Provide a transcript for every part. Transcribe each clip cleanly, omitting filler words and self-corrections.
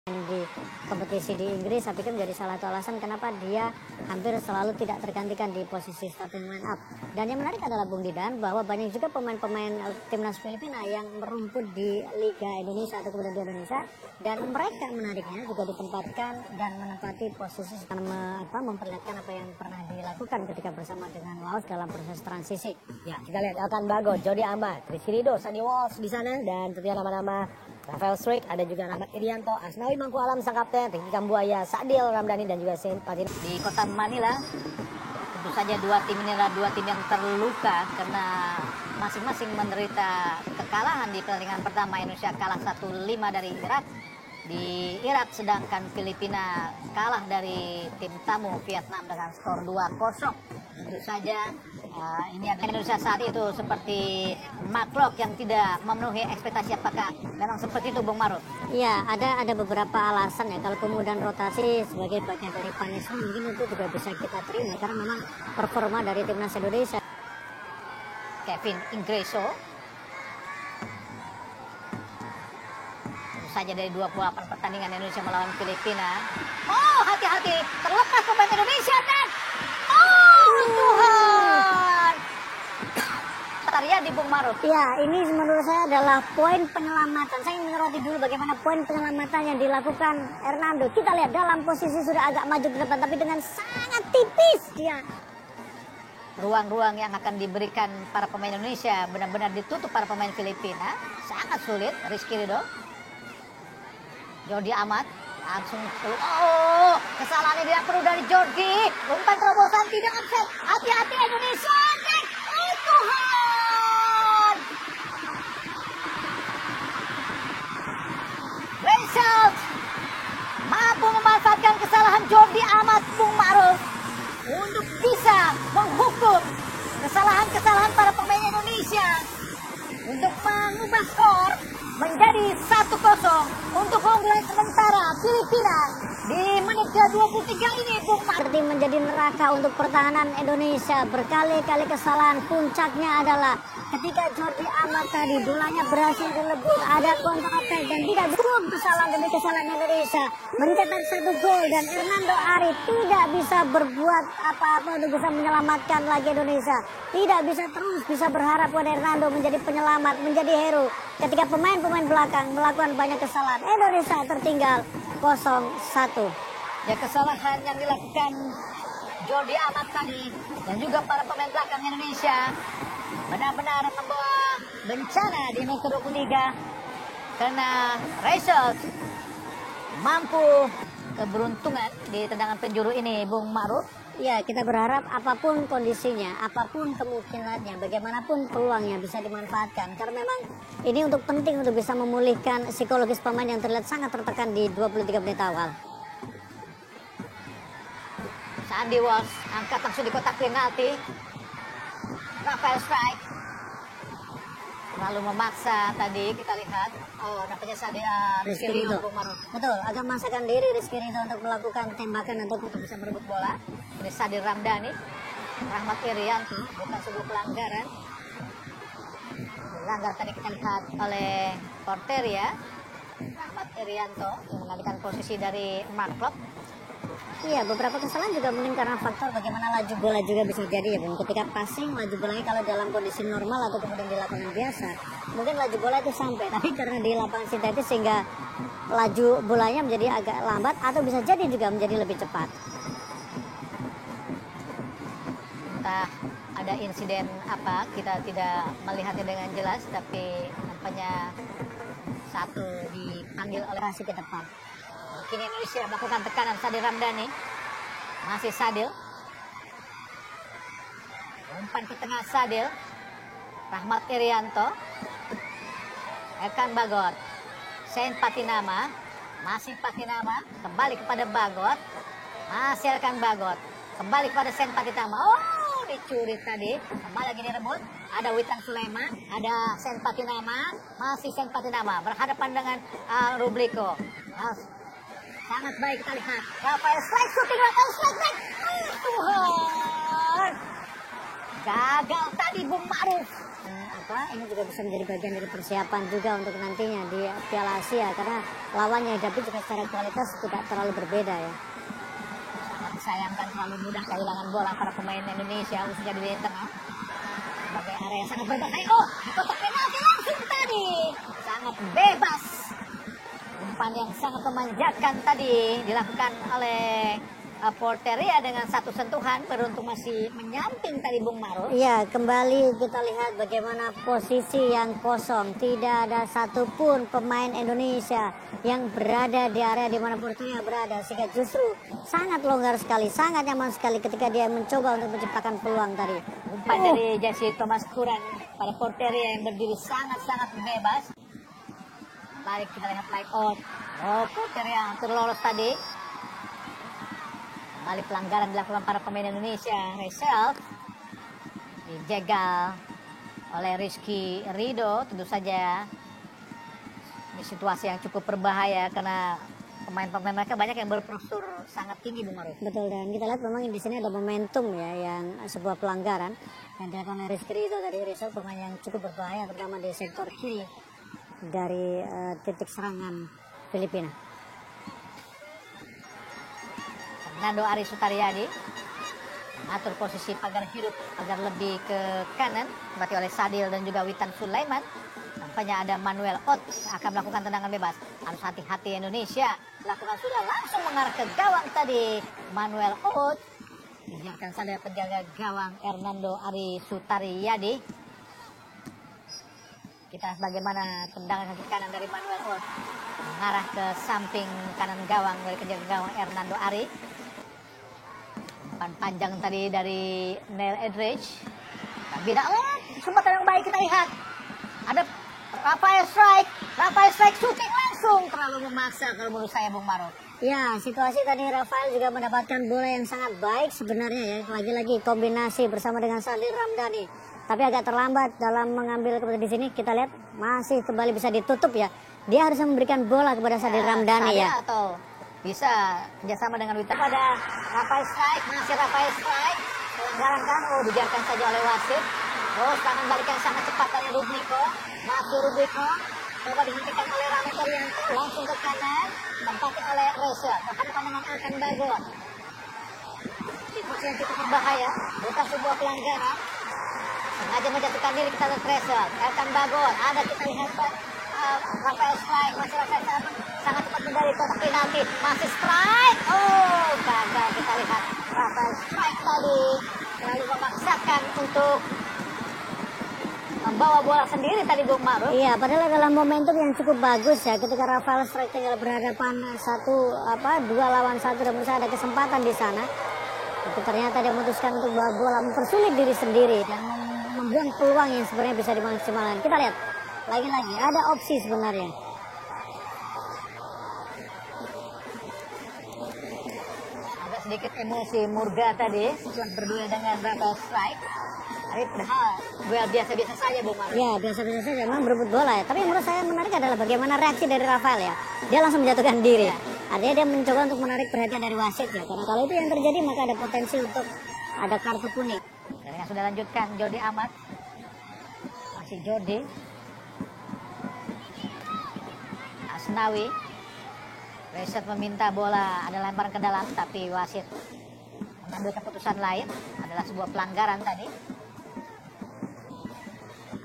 di kompetisi di Inggris, saya pikir menjadi salah satu alasan kenapa dia hampir selalu tidak tergantikan di posisi starting line up. Dan yang menarik adalah Bung Didan, bahwa banyak juga pemain-pemain timnas Filipina yang merumput di Liga Indonesia atau kemudian di Indonesia, dan mereka menariknya juga ditempatkan dan menempati posisi memperlihatkan apa yang pernah dilakukan ketika bersama dengan Laos dalam proses transisi. Ya, kita lihat Elkan Bagot, Jordi Amat, Rizky Ridho, Sandy Walsh di sana, dan tentunya nama-nama Rafael Struijk, ada juga Rahmat Irianto, Asnawi Mangku Alam sang kapten, Ricky Kambuaya, Sadil Ramdhani, dan juga Saint Patin. Di kota Manila, tentu saja dua tim ini adalah dua tim yang terluka karena masing-masing menderita kekalahan di pertandingan pertama. Indonesia kalah 1-5 dari Irak di Irak, sedangkan Filipina kalah dari tim tamu Vietnam dengan skor 2-0. Tentu saja ini adalah Indonesia saat itu seperti maklok yang tidak memenuhi ekspektasi. Apakah memang seperti itu, Bung Maruf? Iya, ada beberapa alasan ya. Kalau kemudian rotasi sebagai bagian dari punishment, mungkin itu juga bisa kita terima karena memang performa dari timnas Indonesia. Kevin Ingreso saja dari 28 pertandingan Indonesia melawan Filipina. Oh, hati-hati, terlepas pemain Indonesia dan Tuhan. Tarian di Bung Maruf. Ya, ini menurut saya adalah poin penyelamatan. Saya ingin menyoroti dulu bagaimana poin penyelamatan yang dilakukan Hernando. Kita lihat dalam posisi sudah agak maju ke depan, tapi dengan sangat tipis dia. Ruang-ruang yang akan diberikan para pemain Indonesia benar-benar ditutup para pemain Filipina. Sangat sulit. Rizky Ridho, Jordi Amat langsung kesalahannya tidak perlu dari Jordi. Umpan terobosan tidak offset. Hati-hati Indonesia. Oh Tuhan. Rachel mampu memanfaatkan kesalahan Jordi Amat, Bung Maruf, untuk bisa menghukum kesalahan-kesalahan para pemain Indonesia untuk mengubah skor menjadi 1-0 untuk keunggulan sementara Filipina di menit ke-23 ini, Bung Maruf. Seperti menjadi neraka untuk pertahanan Indonesia. Berkali-kali kesalahan, puncaknya adalah ketika Jordi Amat tadi bolanya berhasil dilebur, ada counter attack dan tidak belum kesalahan demi kesalahan Indonesia mencetak 1 gol, dan Hernando Ari tidak bisa berbuat apa-apa untuk bisa menyelamatkan lagi Indonesia. Tidak bisa terus bisa berharap pada Hernando menjadi penyelamat, menjadi hero ketika pemain-pemain belakang melakukan banyak kesalahan. Indonesia tertinggal 0-1. Ya, kesalahan yang dilakukan Jordi Amat tadi dan juga para pemain belakang Indonesia benar-benar membawa bencana di menit ke-23 karena Rachel mampu keberuntungan di tendangan penjuru ini, Bung Maruf. Ya, kita berharap apapun kondisinya, apapun kemungkinannya, bagaimanapun peluangnya bisa dimanfaatkan. Karena memang ini penting untuk bisa memulihkan psikologis pemain yang terlihat sangat tertekan di 23 menit awal. Sandy Walsh angkat langsung di kotak penalti. Rafael Struijk terlalu memaksa tadi, kita lihat. Oh, nampaknya Rizky Ridho, Bung Maruf. Betul, agak memaksakan diri Rizky Ridho untuk melakukan tembakan untuk bisa merebut bola. Ini Sadil Ramdhani, Rahmat Irianto, bukan sebuah pelanggaran. Dilanggar tadi kita lihat oleh porter ya, Rahmat Irianto yang mengambilkan posisi dari Mark Klok. Iya, beberapa kesalahan juga mungkin karena faktor bagaimana laju bola juga bisa jadi ya, Bung. Ketika passing, laju bolanya kalau dalam kondisi normal atau kemudian di lapangan biasa, mungkin laju bola itu sampai, tapi karena di lapangan sintetis sehingga laju bolanya menjadi agak lambat atau bisa jadi juga menjadi lebih cepat. Entah ada insiden apa, kita tidak melihatnya dengan jelas, tapi nampaknya satu dipanggil oleh Rasi ke depan. Kini Indonesia melakukan tekanan. Sadil Ramdhani, masih Sadil, umpan ke tengah Sadil, Rahmat Irianto, Elkan Bagot, Saint Patinama, masih Patinama, kembali kepada Bagot, masih Elkan Bagot, kembali kepada Saint Patinama. Oh, dicuri tadi, kembali lagi direbut. Ada Witan Sulema, ada Saint Patinama, masih Saint Patinama berhadapan dengan Rubliko. Sangat baik, kita lihat Rafael Struijk shooting, Rafael Struijk. Tuhan, gagal tadi Bung Maruf. ini juga bisa menjadi bagian dari persiapan juga untuk nantinya di Piala Asia, karena lawannya hadapi juga secara kualitas tidak terlalu berbeda ya. Sangat disayangkan terlalu mudah kehilangan bola para pemain Indonesia khususnya di lini tengah. Sebagai area yang sangat berbahaya. Kotak penalti langsung tadi. Sangat bebas. Umpan yang sangat memanjakan tadi dilakukan oleh Porteria dengan satu sentuhan, beruntung masih menyamping tadi Bung Maro. Iya, kembali kita lihat bagaimana posisi yang kosong. Tidak ada satupun pemain Indonesia yang berada di area di mana Porteria berada, sehingga justru sangat longgar sekali, sangat nyaman sekali ketika dia mencoba untuk menciptakan peluang tadi. Umpan dari Jesse Thomas Kuran pada Porteria yang berdiri sangat-sangat bebas. Mari kita lihat line out. Porteria hampir lolos tadi. Kembali pelanggaran dilakukan para pemain Indonesia. Resel dijegal oleh Rizky Ridho. Tentu saja di situasi yang cukup berbahaya karena pemain-pemain mereka banyak yang berpostur sangat tinggi, Bung Maruf. Betul, dan kita lihat memang di sini ada momentum ya, yang sebuah pelanggaran yang dilakukan oleh Rizky Ridho dari Resel, pemain yang cukup berbahaya terutama di sektor kiri dari titik serangan Filipina. Fernando Ari Sutariadi mengatur posisi pagar hidup agar lebih ke kanan, dibantu oleh Sadil dan juga Witan Sulaiman. Tampaknya ada Manuel Ott akan melakukan tendangan bebas. Harus hati-hati Indonesia. Lakukan sudah langsung mengarah ke gawang tadi. Manuel Ott dibiarkan saja penjaga gawang Hernando Ari Sutariadi. Kita bagaimana tendangan kaki kanan dari Manuel Ott mengarah ke samping kanan gawang dari penjaga gawang Hernando Ari. Umpan panjang tadi dari Neil Edridge. Tapi tidak, kesempatan yang baik kita lihat. Ada Rafael Strike shooting langsung, terlalu memaksa kalau menurut saya, Bung Maro. Ya, situasi tadi Rafael juga mendapatkan bola yang sangat baik sebenarnya ya. Lagi-lagi kombinasi bersama dengan Sadil Ramdhani. Tapi agak terlambat dalam mengambil keputusan di sini. Kita lihat masih kembali bisa ditutup ya. Dia harus memberikan bola kepada Sadil Ramdhani ya. Atau bisa kerjasama dengan Witan pada Rafael Strike, masih Rafael Strike. Pelanggaran kan, dibiarkan saja oleh wasit. Serangan balik yang sangat cepat dari Rubiko. Masuk Rubiko. Coba dihentikan oleh Rame Torianto. Langsung ke kanan. Tempatkan oleh Reza. Berhadapan dengan Elkan Bagot. Situasi yang cukup berbahaya. Bukan sebuah pelanggaran. Sengaja menjatuhkan diri kita lihat Reza. Elkan Bagot. Ada kita lihat Rafael Strike. Masih Rafael Strike. Sangat cepat dari kotak penalti. Masih Strike. Gagal kita lihat. Rafael Strike tadi. Terlalu memaksakan untuk membawa bola sendiri tadi, Bung Maruf. Iya, padahal adalah momentum yang cukup bagus ya ketika Rafael Strike tinggal berhadapan dua lawan satu dan berusaha ada kesempatan di sana. Tapi ternyata dia memutuskan untuk bawa bola, mempersulit diri sendiri dan membuang peluang yang sebenarnya bisa dimaksimalkan. Kita lihat lagi-lagi ada opsi sebenarnya. Agak sedikit emosi Murga tadi setelah berduel dengan Rafael Strike. Tapi padahal duel biasa-biasa saja, Bung Maruf. Ya, biasa-biasa saja memang berebut bola ya. Tapi yang menurut saya menarik adalah bagaimana reaksi dari Rafael ya. Dia langsung menjatuhkan diri. Artinya dia mencoba untuk menarik perhatian dari wasit ya. Karena kalau itu yang terjadi maka ada potensi untuk ada kartu kuning. Dan yang sudah lanjutkan Jordi Amat. Masih Jordi. Asnawi. Reset meminta bola ada lemparan ke dalam, tapi wasit mengambil keputusan lain. Adalah sebuah pelanggaran tadi.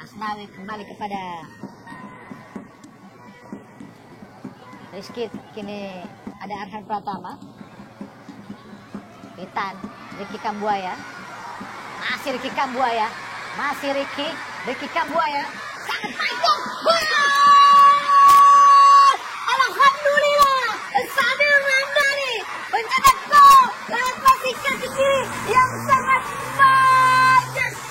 Asnawi kembali kepada Rizky. Kini ada Arhan Pratama. Witan, Ricky Kambuaya. Masih Ricky Kambuaya. Masih Ricky Kambuaya. Sangat panjang. Alhamdulillah. Sadil Ramdhani mencetak gol lewat passing kaki kiri yang sangat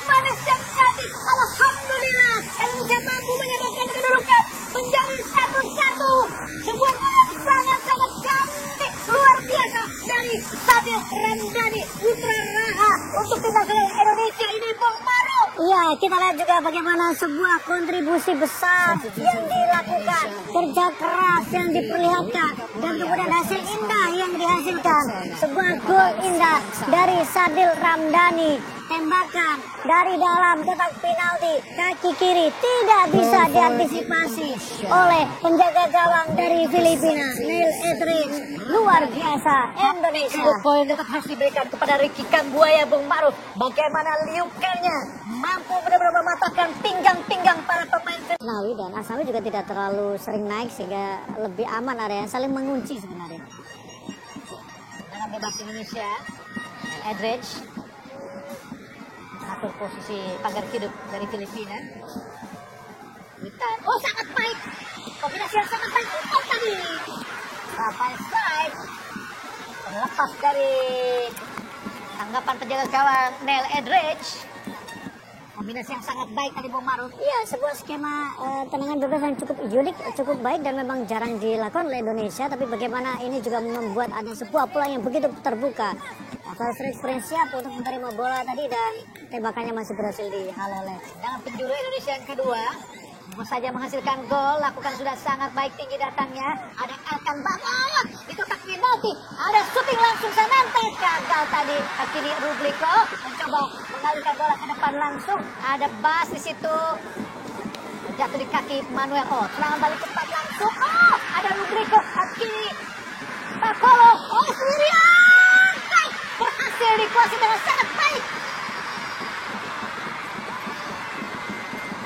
manis dan cantik. Alhamdulillah, Indonesia mampu menyamakan kedudukan menjadi 1-1. Sebuah gol yang sangat-sangat cantik, luar biasa dari Sadil Ramdhani Putra Raha untuk timnas Indonesia ini, Bung Maro. Iya, kita lihat juga bagaimana sebuah kontribusi besar yang dilakukan, kerja keras yang diperlihatkan, dan kemudian hasil indah yang dihasilkan. Sebuah gol indah dari Sadil Ramdhani, tembakan dari dalam kotak penalti kaki kiri tidak bisa diantisipasi oleh penjaga gawang dari Filipina, Neil Etheridge. Luar biasa Indonesia. Poin tetap harus diberikan kepada Ricky Kambuaya, Bung Maruf. Bagaimana liukannya mampu benar-benar mematahkan pinggang-pinggang para pemain. Asnawi dan Asnawi juga tidak terlalu sering naik sehingga lebih aman area yang saling mengunci sebenarnya. Dengan bebas Indonesia, Etheridge atur posisi pagar hidup dari Filipina. Witan, oh sangat baik, kombinasi yang sangat baik tadi. Rafael Strike terlepas dari tanggapan penjaga gawang Neil Etheridge. Kombinasi yang sangat baik tadi, Bung Maruf. Iya, sebuah skema tendangan bebas yang cukup unik, cukup baik dan memang jarang dilakukan oleh Indonesia. Tapi bagaimana ini juga membuat ada sebuah peluang yang begitu terbuka. Rafael Strike siap untuk menerima bola tadi dan tembakannya masih berhasil dihalau oleh. Dengan penjuru Indonesia yang kedua, mau saja menghasilkan gol, lakukan sudah sangat baik tinggi datangnya. Ada Elkan banget di kotak penalti, ada syuting langsung Sananta, gagal tadi. Kini Rubliko mencoba mengalirkan bola ke depan langsung. Ada Bas di situ, jatuh di kaki Manuel. Oh, serangan balik cepat langsung. Oh, ada Rubliko kini Pakolo. Oh, sendirian, berhasil dikuasai dengan sangat baik.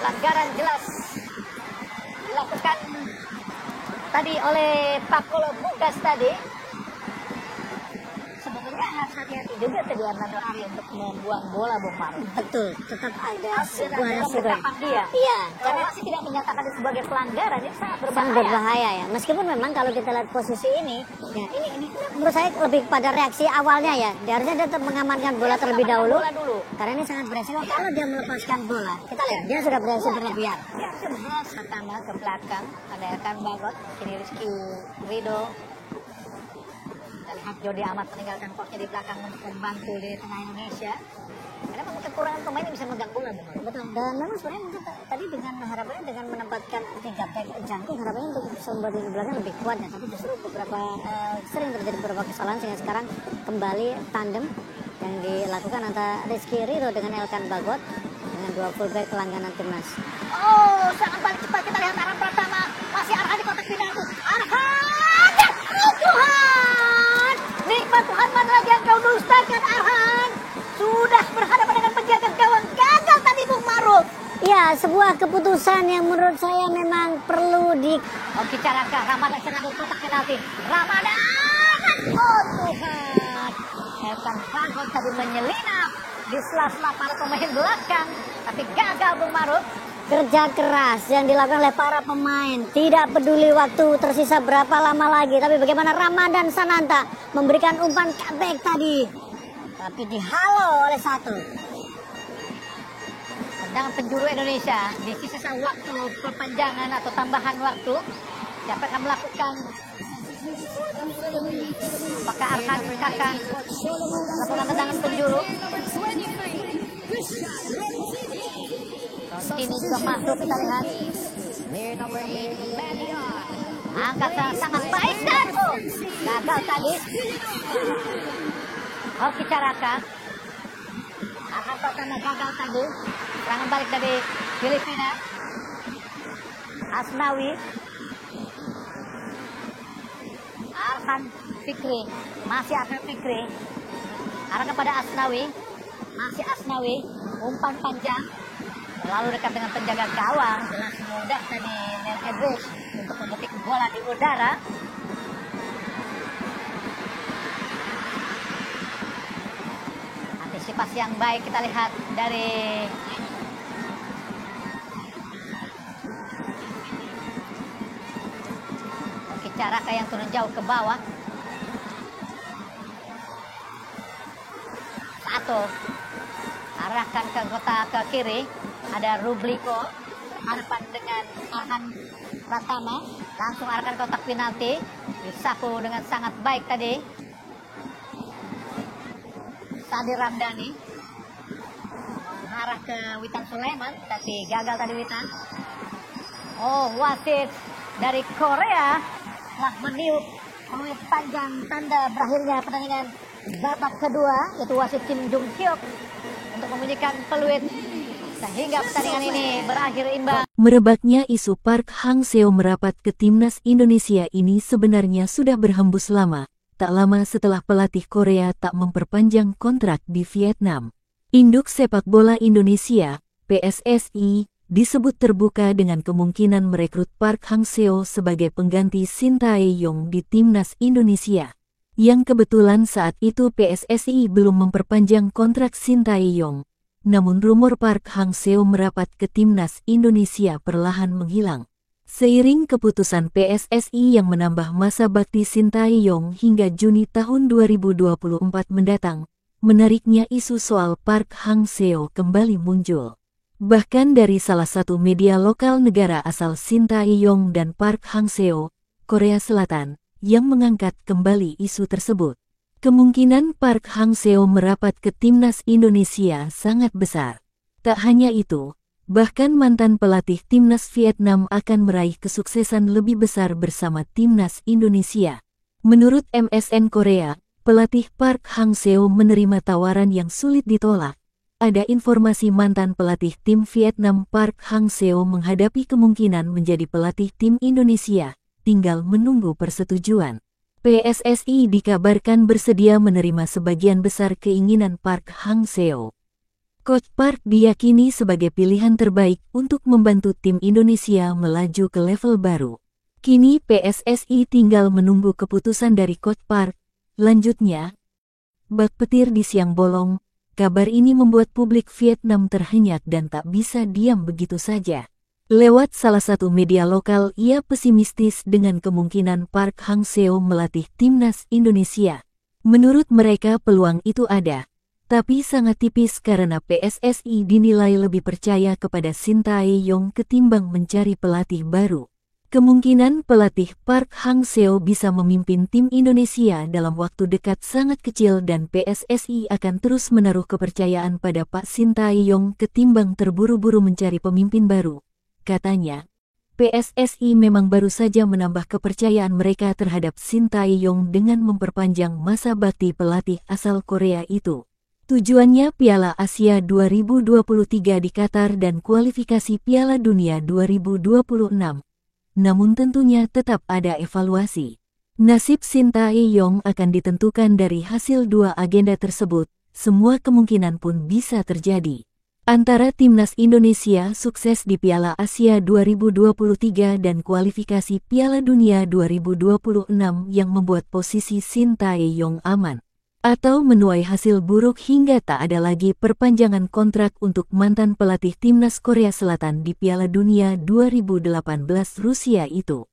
Pelanggaran jelas dilakukan tadi oleh Pakolo Bugas tadi. Sebenarnya harus hati-hati juga tadi Arnaldo Ari untuk membuang bola, Bung Maruf. Betul, tetap ada sebuah resiko. Dia. Iya, Karena masih tidak menyatakan itu sebagai pelanggaran, ini sangat berbahaya. sangat berbahaya ya. Meskipun memang kalau kita lihat posisi ini, ya ini menurut saya lebih pada reaksi awalnya ya. Dia harusnya dia tetap mengamankan bola terlebih dahulu. Bola dulu. Karena ini sangat beresiko kalau dia melepaskan bola. Kita lihat dia sudah berhasil berlebihan. Ya, sebenarnya pertama ke belakang ada Elkan Bagot, kini Rizky Ridho. Kita lihat Jody Amat meninggalkan posnya di belakang untuk membantu di tengah Indonesia. Karena memang kekurangan pemain yang bisa megang bola, Bung Maruf. Betul. Dan memang sebenarnya mungkin tadi dengan harapannya dengan menempatkan 3 back jangkung harapannya untuk bisa membuat lini belakang lebih kuat ya. Tapi justru beberapa sering terjadi beberapa kesalahan sehingga sekarang kembali tandem yang dilakukan antara Rizky Ridho dengan Elkan Bagot dengan 2 fullback langganan timnas. Oh, sangat balik cepat. Kita lihat arah pertama. Masih Arhan di kotak penalti. Arhan! Oh Tuhan! Nikmat Tuhan, mana lagi yang kau dustakan, Arhan? Sudah berhadapan dengan penjaga gawang. Gagal tadi, Bung Maruf. Ya, sebuah keputusan yang menurut saya memang perlu di... Oke, Caraka, Ramadan serang kotak penalti. Ramadan! Oh Tuhan! Elkan Bagot tadi menyelinap di sela-sela para pemain belakang. Tapi gagal, Bung Maruf. Kerja keras yang dilakukan oleh para pemain, tidak peduli waktu tersisa berapa lama lagi, tapi bagaimana Ramadan Sananta memberikan umpan cutback tadi, tapi dihalau oleh satu. Tendangan penjuru Indonesia di sisa waktu perpanjangan atau tambahan waktu. Siapa akan melakukan? Apakah Arhan akan melakukan tendangan penjuru? Ini juga masuk, kita lihat. Angkat sangat baik dan gagal tadi. Oke, Caraka. Arhan pertama gagal tadi. Serangan balik dari Filipina. Asnawi. Arhan Fikri. Masih Arhan Fikri. Arahkan pada Asnawi. Masih Asnawi. Umpan panjang. Terlalu dekat dengan penjaga gawang. Jelas mudah tadi Neil Etheridge untuk memetik bola di udara. Antisipasi yang baik kita lihat dari Caraka yang turun jauh ke bawah. Satu. Arahkan ke kotak ke kiri. Ada Rubliko. Hadapan dengan Arhan Pratama. Langsung arahkan kotak penalti. Disapu dengan sangat baik tadi. Sadir Ramdhani. Arah ke Witan Sulaiman. Tapi gagal tadi Witan. Oh, wasit dari Korea telah meniup peluit panjang tanda berakhirnya pertandingan babak kedua, yaitu wasit Kim Jung Hyuk untuk membunyikan peluit sehingga pertandingan ini berakhir imbang. Merebaknya isu Park Hang-seo merapat ke timnas Indonesia ini sebenarnya sudah berhembus lama, tak lama setelah pelatih Korea tak memperpanjang kontrak di Vietnam. Induk Sepak Bola Indonesia, PSSI, disebut terbuka dengan kemungkinan merekrut Park Hang-seo sebagai pengganti Shin Tae-yong di timnas Indonesia. Yang kebetulan saat itu PSSI belum memperpanjang kontrak Shin Tae-yong. Namun rumor Park Hang-seo merapat ke timnas Indonesia perlahan menghilang. Seiring keputusan PSSI yang menambah masa bakti Shin Tae-yong hingga Juni tahun 2024 mendatang, menariknya isu soal Park Hang-seo kembali muncul. Bahkan dari salah satu media lokal negara asal Shin Tae-yong dan Park Hang-seo, Korea Selatan, yang mengangkat kembali isu tersebut. Kemungkinan Park Hang-seo merapat ke timnas Indonesia sangat besar. Tak hanya itu, bahkan mantan pelatih timnas Vietnam akan meraih kesuksesan lebih besar bersama timnas Indonesia. Menurut MSN Korea, pelatih Park Hang-seo menerima tawaran yang sulit ditolak. Ada informasi mantan pelatih tim Vietnam Park Hang-seo menghadapi kemungkinan menjadi pelatih tim Indonesia, tinggal menunggu persetujuan. PSSI dikabarkan bersedia menerima sebagian besar keinginan Park Hang-seo. Coach Park diyakini sebagai pilihan terbaik untuk membantu tim Indonesia melaju ke level baru. Kini PSSI tinggal menunggu keputusan dari Coach Park. Lanjutnya, bak petir di siang bolong, kabar ini membuat publik Vietnam terhenyak dan tak bisa diam begitu saja. Lewat salah satu media lokal, ia pesimistis dengan kemungkinan Park Hang-seo melatih timnas Indonesia. Menurut mereka peluang itu ada, tapi sangat tipis karena PSSI dinilai lebih percaya kepada Shin Tae-yong ketimbang mencari pelatih baru. Kemungkinan pelatih Park Hang-seo bisa memimpin tim Indonesia dalam waktu dekat sangat kecil dan PSSI akan terus menaruh kepercayaan pada Pak Shin Tae-yong ketimbang terburu-buru mencari pemimpin baru. Katanya, PSSI memang baru saja menambah kepercayaan mereka terhadap Shin Tae-yong dengan memperpanjang masa bakti pelatih asal Korea itu. Tujuannya Piala Asia 2023 di Qatar dan kualifikasi Piala Dunia 2026. Namun tentunya tetap ada evaluasi. Nasib Shin Tae-yong akan ditentukan dari hasil dua agenda tersebut, semua kemungkinan pun bisa terjadi. Antara timnas Indonesia sukses di Piala Asia 2023 dan kualifikasi Piala Dunia 2026 yang membuat posisi Shin Tae-yong aman. Atau menuai hasil buruk hingga tak ada lagi perpanjangan kontrak untuk mantan pelatih timnas Korea Selatan di Piala Dunia 2018 Rusia itu.